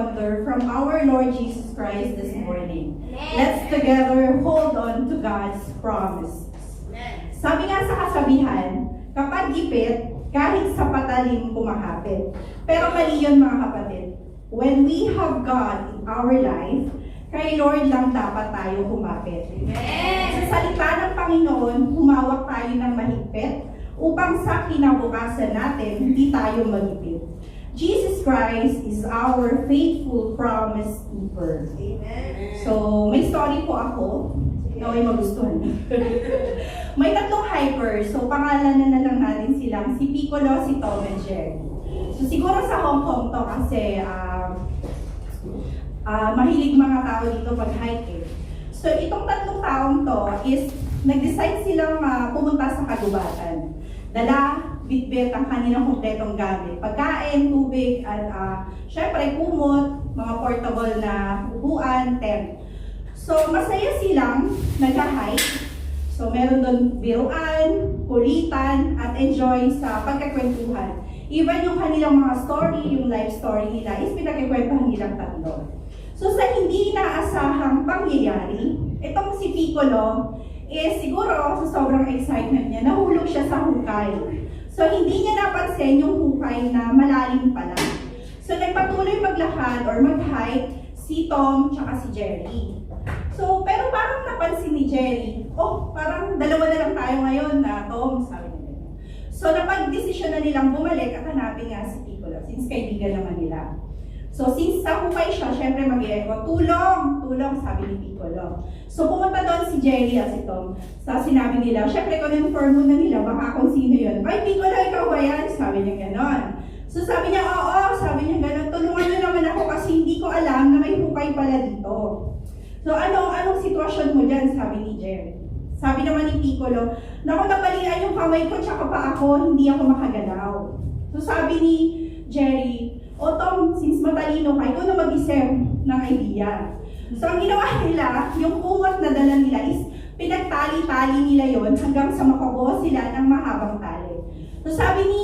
wonder from our Lord Jesus Christ this morning. Let's together hold on to God's promises. Sabi nga sa kasabihan, kapag gipit, kahit sa patalim kumahapit. Pero mali yun mga kapatid. When we have God in our life, kay Lord lang dapat tayo kumapit. Sa salita ng Panginoon, humawak tayo ng mahigpit upang sa kinabukasan natin, hindi tayo magipit. Jesus Christ is our faithful promise keeper. Amen. So, may story po ako. Naway magustuhan. May tatlong hikers. So, pangalanan na lang natin silang si Piccolo, si Tom, and Jerry. So, siguro sa Hong Kong to kasi mahilig mga tao dito pag-hike. So, itong tatlong taong to is nag-decide silang pumunta sa kagubatan. Dala, bitbit ang kanilang kompletong gamit. Pagkain, tubig, at syempre kumot, mga portable na upuan, tent. So, masaya silang nag-hike. So, meron doon biruan, kulitan, at enjoy sa pagkakwentuhan. Even yung kanilang mga story, yung life story nila, is pinagkikwentuhan nilang tatlo. So, sa hindi inaasahang pangyayari, itong si Piccolo, siguro sa sobrang excitement niya, nahulog siya sa hukay. So, hindi niya napansin yung hukay na malalim pala. So, nagpatuloy maglakad or mag-hike si Tom tsaka si Jerry. So, pero parang napansin ni Jerry, parang dalawa na lang tayo ngayon na Tom, sabi niya. So, napag-desisyon na nilang bumalik at hanapin nga si Piccolo, since kaibigan naman nila. So, since sa hukay siya, syempre mag-i-echo, tulong! Tulong, sabi ni Piccolo. So, pumunta doon si Jerry at si Tom. Sa sinabi nila, syempre confirm muna nila, baka kung sino yun. Ay, Piccolo, ikaw ba yan? Sabi niya ganon. So, sabi niya, oo, sabi niya ganon, tulungan niyo naman ako kasi hindi ko alam na may hukay pala dito. So, anong sitwasyon mo dyan? Sabi ni Jerry. Sabi naman ni Piccolo, naku, napalian yung kamay ko, tsaka pa ako, hindi ako makagalaw. So, sabi ni Jerry, Tom, since matalino ka, ikaw na mag-isip ng idea. So, ang ginawa nila, yung kumot na dala nila is pinagtali-tali nila yon hanggang sa makabuo sila ng mahabang tali. So, sabi ni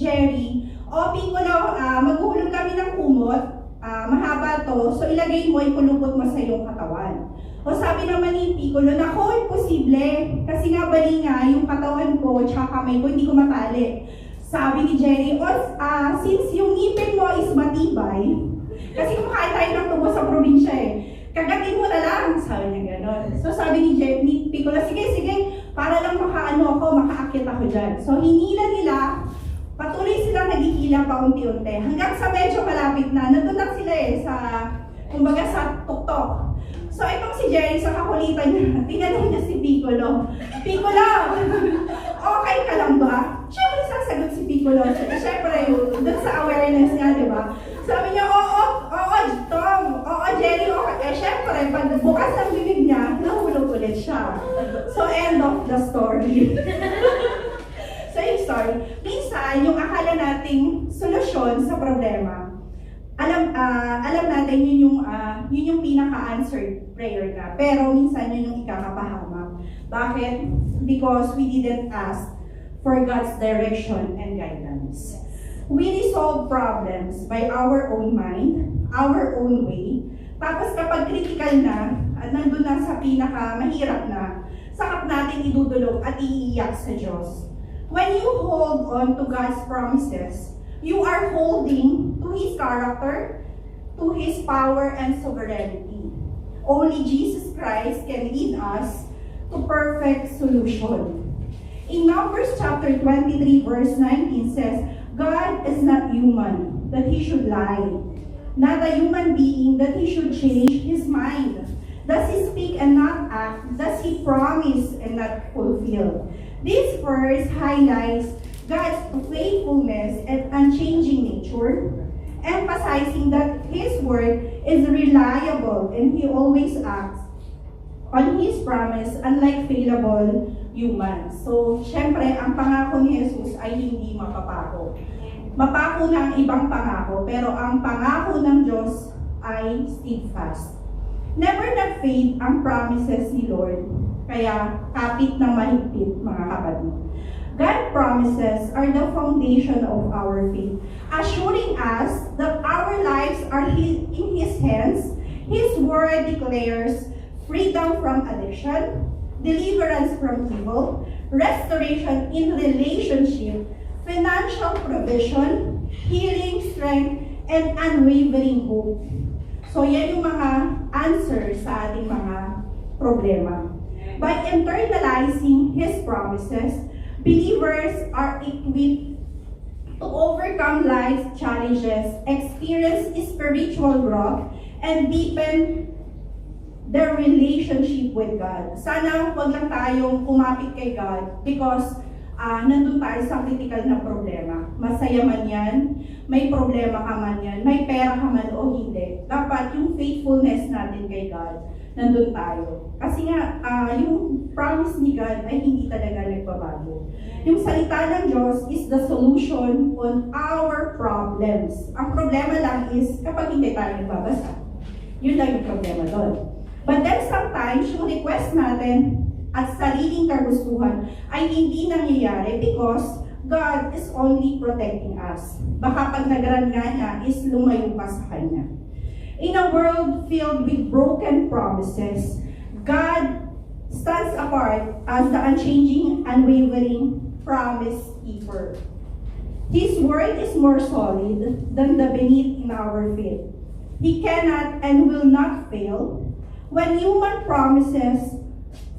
Jerry, Piccolo, maghuhulog kami ng kumot, mahaba to, so ilagay mo, ikulupot mo sa iyong katawan. O sabi naman ni Piccolo, nako, imposible, kasi nga bali nga yung katawan ko, tsaka kamay ko, hindi ko matali. Sabi ni Jerry, since yung ngipin mo is matibay, kasi kumakain tayo ng tubo sa probinsya kagatin mo na lang, sabi niya gano'n. So sabi ni Piccolo, sige, para lang makaakit ako dyan. So hinila nila, patuloy silang naghihila paunti-unti, hanggang sa medyo malapit na, nandun lang sila kumbaga sa tuktok. So itong si Jerry, sa kakulitan niya, tinanong niya si Piccolo, okay ka lang ba? Siyempre sasagot si Piccolo. Siyempre, dun sa awareness niya, di ba? Sabi niya, oo, Tom, Jerry, okay. Siyempre, pag bukas ang bibig niya, nahulog ulit siya. So, end of the story. So, yung story. Minsan, yung akala nating solusyon sa problema, alam natin yun yung pinaka-answered prayer na. Pero minsan yun yung ikakapahamak. Bakit? Because we didn't ask for God's direction and guidance. We resolve problems by our own mind, our own way. Tapos kapag critical na, at nandun na sa pinaka-mahirap na, sakap natin idudulog at iiyak sa Diyos. When you hold on to God's promises, you are holding to His character, to His power and sovereignty. Only Jesus Christ can lead us to perfect solution. In Numbers chapter 23 verse 19 says, God is not human that He should lie, not a human being that He should change His mind. Does He speak and not act? Does He promise and not fulfill? This verse highlights God's faithfulness and unchanging nature, emphasizing that His word is reliable and He always acts on His promise, unlike fallible humans. So, syempre, ang pangako ni Jesus ay hindi mapapako. Mapako na ang ibang pangako, pero ang pangako ng Diyos ay steadfast. Never nag-fade ang promises ni Lord, kaya kapit ng mahigpit, mga kapatid. God promises are the foundation of our faith. assuring us that our lives are in His hands. His word declares freedom from addiction, deliverance from evil, restoration in relationship, financial provision, healing, strength, and unwavering hope. So yan yung mga answers sa ating mga problema. By internalizing His promises, believers are equipped to overcome life's challenges, experience spiritual growth, and deepen their relationship with God. Sana huwag lang tayong kumapit kay God because nandun tayo sa critical na problema. Masaya man yan, may problema ka man yan, may pera ka man o hindi. Dapat yung faithfulness natin kay God, nandun tayo. Kasi nga, yung promise ni God ay hindi talaga nagbabago. Yung salita ng Diyos is the solution on our problems. Ang problema lang is kapag hindi tayo nagbabasa. Yun lang yung problema doon. But then sometimes, yung request natin at sariling kagustuhan ay hindi nangyayari because God is only protecting us. Baka pag nagaran nga niya is lumayo pa sa Kanya. In a world filled with broken promises, God stands apart as the unchanging, unwavering promise keeper. His word is more solid than the beneath in our feet. He cannot and will not fail. When human promises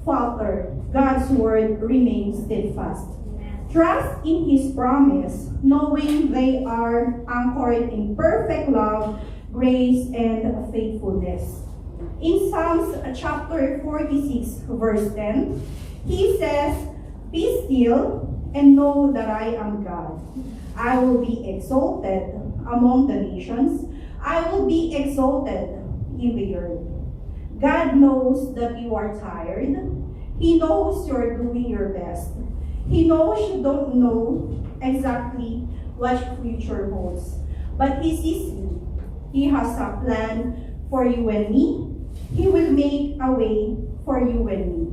falter, God's word remains steadfast. Trust in His promise, knowing they are anchored in perfect love, grace, and faithfulness. In Psalms chapter 46, verse 10, He says, "Be still and know that I am God. I will be exalted among the nations. I will be exalted in the earth." God knows that you are tired. He knows you're doing your best. He knows you don't know exactly what future holds. But He sees you. He has a plan for you and me. He will make a way for you and me.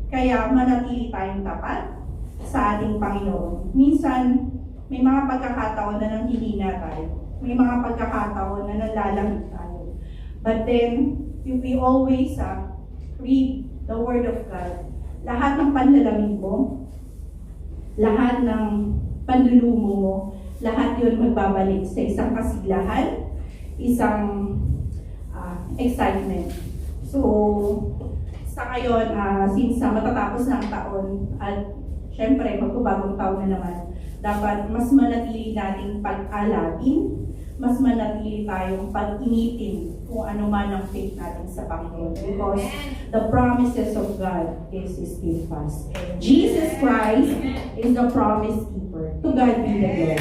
Kaya manatili tayong tapat sa ating Panginoon. Minsan, may mga pagkakataon na nanghihina tayo. May mga pagkakataon na nalalamig tayo. But then, if we always read the Word of God, lahat ng panlalamig mo, lahat ng panlulumo mo, lahat yun magbabalik sa isang kasiglahan, isang excitement. So, sa ngayon, since matatapos na ang taon, at syempre, magbabagong taon na naman, dapat mas manatili nating pag-alagin, mas manatili tayong pag-initin kung ano man ang faith natin sa Panginoon. Because the promises of God is steadfast. Jesus Christ is the promise keeper. To God be the glory.